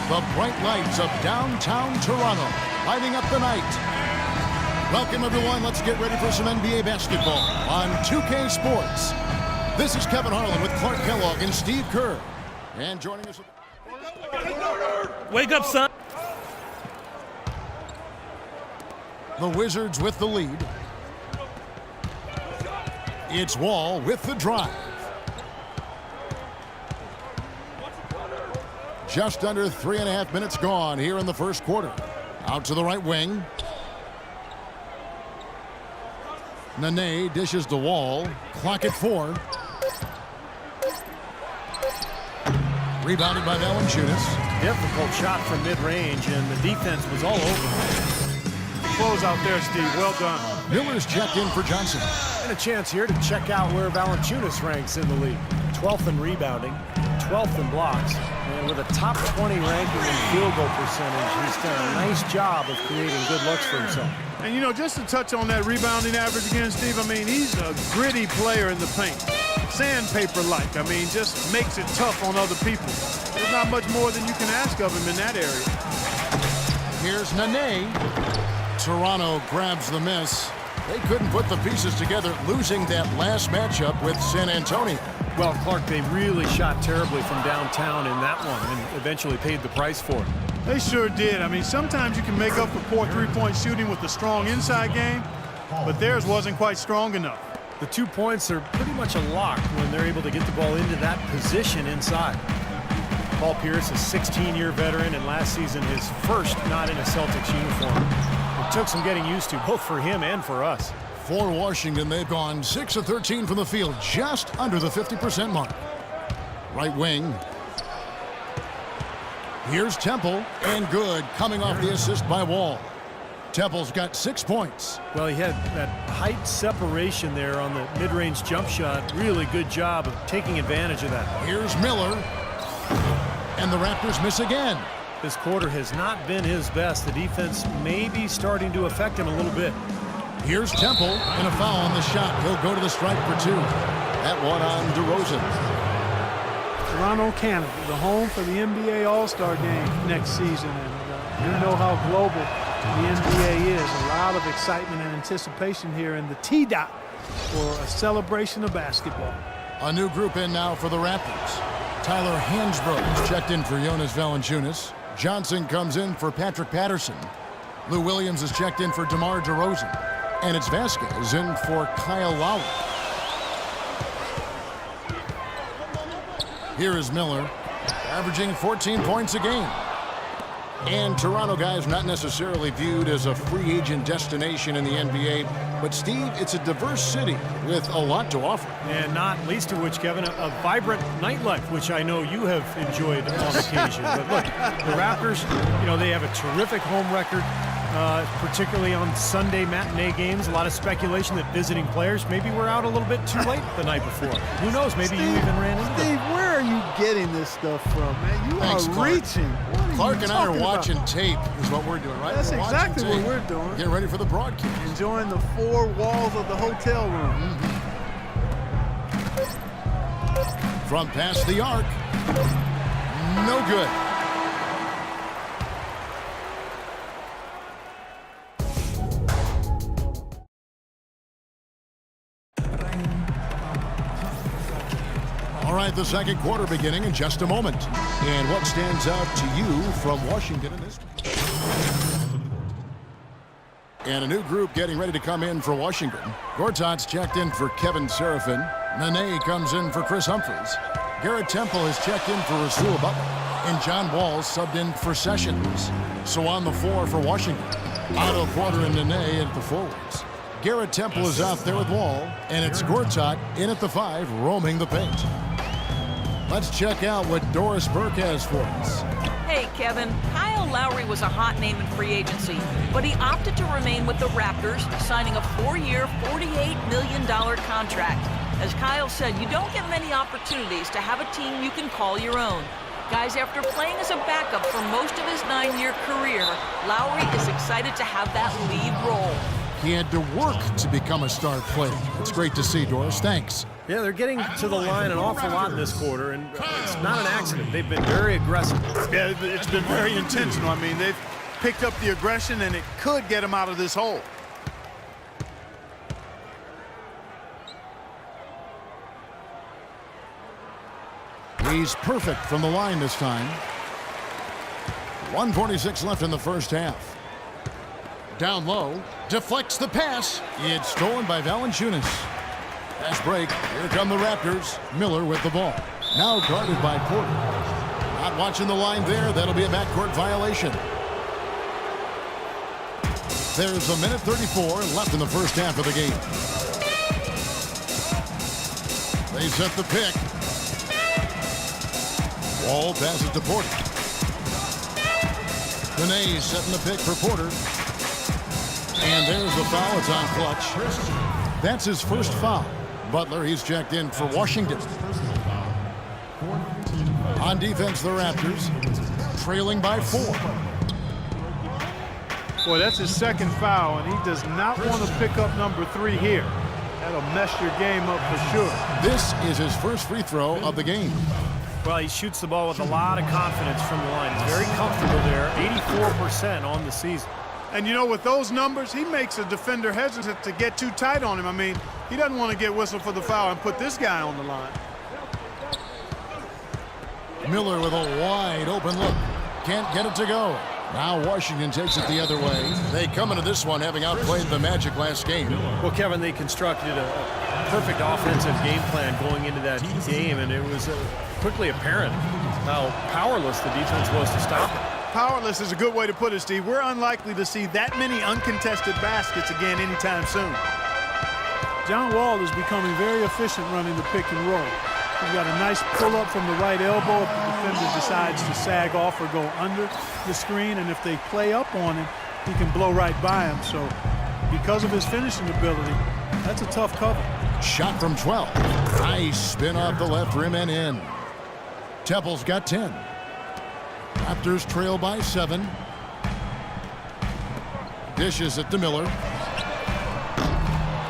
The bright lights of downtown Toronto lighting up the night. Welcome, everyone. Let's get ready for some NBA basketball on 2K Sports. This is Kevin Harlan with Clark Kellogg and Steve Kerr. And joining us... Wake up, son. The Wizards with the lead. It's Wall with the drive. Just under 3.5 minutes gone here in the first quarter. Out to the right wing. Nene dishes to Wall. Clock at 4. Rebounded by Valanciunas. Difficult shot from mid-range, and the defense was all over. Close out there, Steve. Well done. Miller's checked in for Johnson. And a chance here to check out where Valanciunas ranks in the league. 12th in rebounding, 12th in blocks, and with a top 20 ranking in field goal percentage, he's done a nice job of creating good looks for himself. And, you know, just to touch on that rebounding average again, Steve, I mean, he's a gritty player in the paint. Sandpaper-like. I mean, just makes it tough on other people. There's not much more than you can ask of him in that area. Here's Nene. Toronto grabs the miss. They couldn't put the pieces together, losing that last matchup with San Antonio. Well, Clark, they really shot terribly from downtown in that one and eventually paid the price for it. They sure did. I mean, sometimes you can make up for poor three-point shooting with a strong inside game, but theirs wasn't quite strong enough. The 2 points are pretty much a lock when they're able to get the ball into that position inside. Paul Pierce, a 16-year veteran, and last season his first not in a Celtics uniform. It took some getting used to, both for him and for us. For Washington, they've gone 6 of 13 from the field, just under the 50% mark. Right wing. Here's Temple, and good, coming off the assist by Wall. Temple's got 6 points. Well, he had that height separation there on the mid-range jump shot. Really good job of taking advantage of that. Here's Miller, and the Raptors miss again. This quarter has not been his best. The defense may be starting to affect him a little bit. Here's Temple, and a foul on the shot. He'll go to the stripe for 2. That one on DeRozan. Toronto, Canada, the home for the NBA All-Star Game next season. And you know how global the NBA is. A lot of excitement and anticipation here in the T-Dot for a celebration of basketball. A new group in now for the Raptors. Tyler Hansbrough is checked in for Jonas Valanciunas. Johnson comes in for Patrick Patterson. Lou Williams is checked in for DeMar DeRozan. And it's Vasquez in for Kyle Lowry. Here is Miller, averaging 14 points a game. And Toronto, guys, not necessarily viewed as a free agent destination in the NBA. But, Steve, it's a diverse city with a lot to offer. And not least of which, Kevin, a vibrant nightlife, which I know you have enjoyed on occasion. But look, the Raptors, you know, they have a terrific home record. Particularly on Sunday matinee games. A lot of speculation that visiting players maybe were out a little bit too late the night before. Who knows? Maybe you even ran into Steve, where are you getting this stuff from, man? You Thanks, are Clark. reaching. Clark and I are watching tape is what we're doing, right? That's We're exactly watching what tape. we're doing. Getting ready for the broadcast. Enjoying the 4 walls of the hotel room. From past the arc. No good. All right, the second quarter beginning in just a moment. And what stands out to you from Washington in this? And a new group getting ready to come in for Washington. Gortat's checked in for Kevin Seraphin. Nene comes in for Chris Humphries. Garrett Temple has checked in for Rasul Butler. And John Wall subbed in for Sessions. So on the floor for Washington, Otto Porter and Nene at the forwards. Garrett Temple is out there with Wall. And it's Gortat in at the 5, roaming the paint. Let's check out what Doris Burke has for us. Hey, Kevin. Kyle Lowry was a hot name in free agency, but he opted to remain with the Raptors, signing a 4-year, $48 million contract. As Kyle said, you don't get many opportunities to have a team you can call your own. Guys, after playing as a backup for most of his 9-year career, Lowry is excited to have that lead role. He had to work to become a star player. It's great to see, Doris. Thanks. Yeah, they're getting to the line an awful lot in this quarter, and it's not an accident. They've been very aggressive. Yeah, it's been very intentional. I mean, they've picked up the aggression, and it could get them out of this hole. He's perfect from the line this time. 1:46 left in the first half. Down low, deflects the pass. It's stolen by Valanciunas. Pass break. Here come the Raptors. Miller with the ball. Now guarded by Porter. Not watching the line there. That'll be a backcourt violation. There's a minute 34 left in the first half of the game. They set the pick. Wall passes to Porter. Nene setting the pick for Porter. And there's the foul. It's on Clutch. That's his first foul. Butler, he's checked in for Washington. On defense, the Raptors trailing by 4. Boy, that's his second foul, and he does not want to pick up number 3 here. That'll mess your game up for sure. This is his first free throw of the game. Well, he shoots the ball with a lot of confidence from the line. He's very comfortable there, 84% on the season. And, you know, with those numbers, he makes a defender hesitant to get too tight on him. I mean, he doesn't want to get whistled for the foul and put this guy on the line. Miller with a wide open look. Can't get it to go. Now Washington takes it the other way. They come into this one having outplayed the Magic last game. Well, Kevin, they constructed a perfect offensive game plan going into that game, and it was quickly apparent how powerless the defense was to stop it. Powerless is a good way to put it, Steve. We're unlikely to see that many uncontested baskets again anytime soon. John Wall is becoming very efficient running the pick and roll. He's got a nice pull-up from the right elbow if the defender decides to sag off or go under the screen, and if they play up on him, he can blow right by him. So because of his finishing ability, that's a tough cover. Shot from 12. Nice spin off the left rim and in. Temple's got 10. Raptors trail by 7. Dishes it to Miller.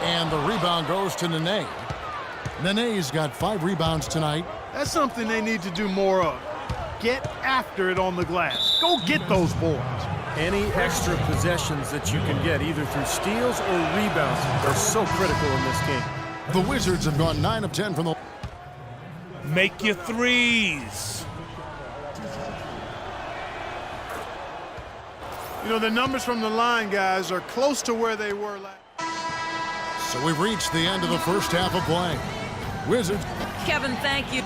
And the rebound goes to Nene. Nene's got 5 rebounds tonight. That's something they need to do more of. Get after it on the glass. Go get those boards. Any extra possessions that you can get, either through steals or rebounds, are so critical in this game. The Wizards have gone 9 of 10 from the... Make your threes. You know, the numbers from the line, guys, are close to where they were last. So we've reached the end of the first half of play. Wizards. Kevin, thank you.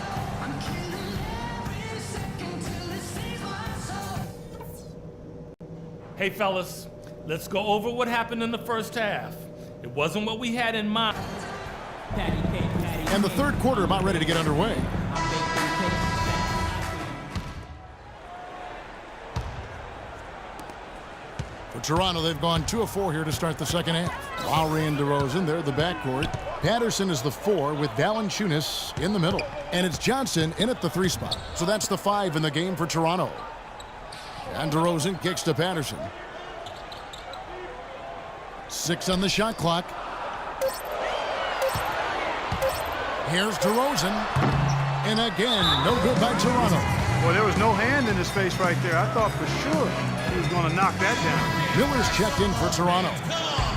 Hey, fellas, let's go over what happened in the first half. It wasn't what we had in mind. And the third quarter about ready to get underway. For Toronto, they've gone 2 of 4 here to start the second half. Lowry and DeRozan, they're the backcourt. Patterson is the 4 with Valanciunas in the middle. And it's Johnson in at the 3 spot. So that's the 5 in the game for Toronto. And DeRozan kicks to Patterson. 6 on the shot clock. Here's DeRozan. And again, no good by Toronto. Well, there was no hand in his face right there. I thought for sure he was going to knock that down. Miller's checked in for Toronto.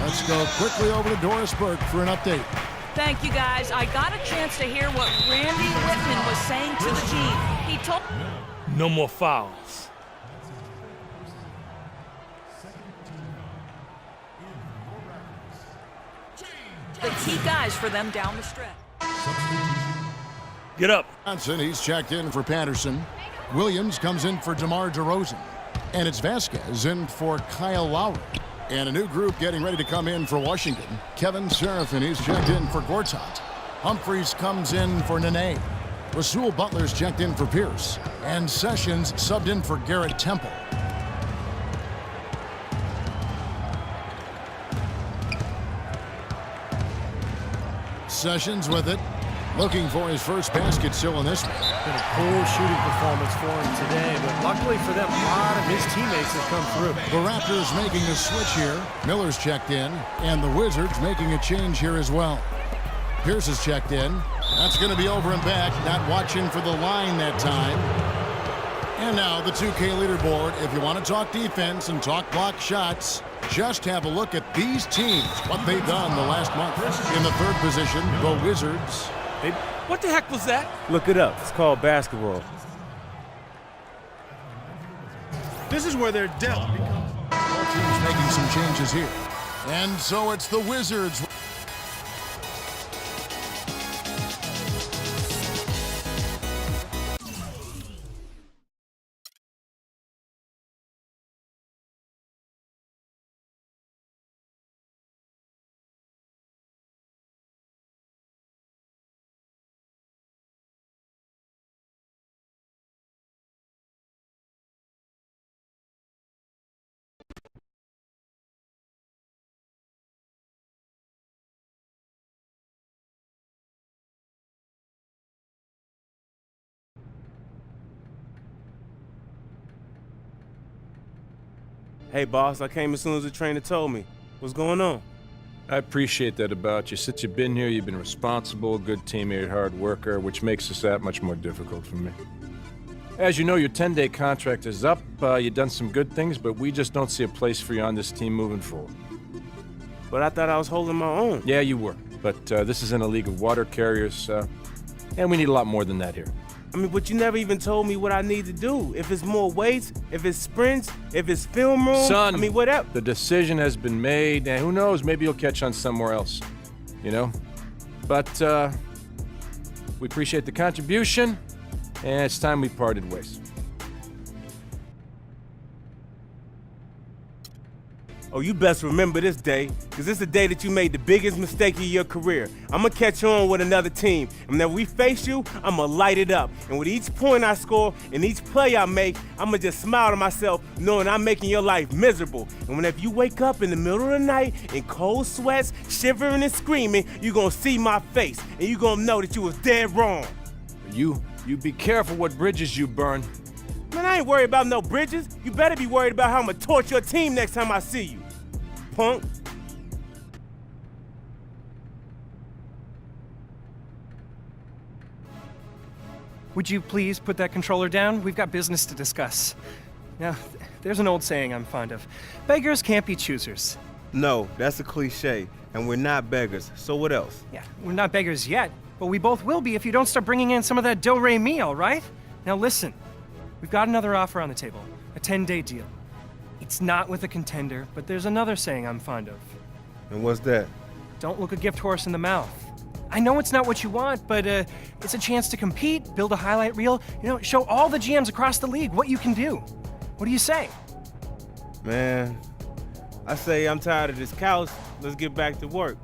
Let's go quickly over to Doris Burke for an update. Thank you, guys. I got a chance to hear what Randy Whitman was saying to the team. He told... No more fouls. the key guys for them down the stretch. Get up. Johnson, he's checked in for Patterson. Williams comes in for DeMar DeRozan. And it's Vasquez in for Kyle Lowry. And a new group getting ready to come in for Washington. Kevin Seraphin, he's checked in for Gortat. Humphries comes in for Nene. Rasul Butler's checked in for Pierce. And Sessions subbed in for Garrett Temple. Sessions with it. Looking for his first basket still in this one. Been a poor shooting performance for him today, but luckily for them, a lot of his teammates have come through. The Raptors making a switch here. Miller's checked in, and the Wizards making a change here as well. Pierce is checked in. That's going to be over and back, not watching for the line that time. And now the 2K leaderboard. If you want to talk defense and talk block shots, just have a look at these teams, what they've done the last month. In the third position, the Wizards. What the heck was that? Look it up. It's called basketball. This is where they're dealt. Both teams making some changes here. And so it's the Wizards. Hey, boss, I came as soon as the trainer told me. What's going on? I appreciate that about you. Since you've been here, you've been responsible, good teammate, hard worker, which makes this that much more difficult for me. As you know, your 10-day contract is up. You've done some good things, but we just don't see a place for you on this team moving forward. But I thought I was holding my own. Yeah, you were. But this is in a league of water carriers, and we need a lot more than that here. I mean, but you never even told me what I need to do. If it's more weights, if it's sprints, if it's film room, Son, I mean, whatever. The decision has been made, and who knows, maybe you'll catch on somewhere else, you know? But we appreciate the contribution, and it's time we parted ways. Oh, you best remember this day, because it's the day that you made the biggest mistake of your career. I'm going to catch on with another team, and when we face you, I'm going to light it up. And with each point I score and each play I make, I'm going to just smile to myself knowing I'm making your life miserable. And whenever you wake up in the middle of the night in cold sweats, shivering and screaming, you're going to see my face, and you're going to know that you was dead wrong. You be careful what bridges you burn. Man, I ain't worried about no bridges. You better be worried about how I'm going to torch your team next time I see you. Punk. Would you please put that controller down? We've got business to discuss. Now, there's an old saying I'm fond of. Beggars can't be choosers. No, that's a cliche, and we're not beggars. So what else? Yeah, we're not beggars yet, but we both will be if you don't start bringing in some of that do-re-mi, all right? Now listen, we've got another offer on the table, a 10-day deal. It's not with a contender, but there's another saying I'm fond of. And what's that? Don't look a gift horse in the mouth. I know it's not what you want, but it's a chance to compete, build a highlight reel, show all the GMs across the league what you can do. What do you say? Man, I say I'm tired of this couch. Let's get back to work.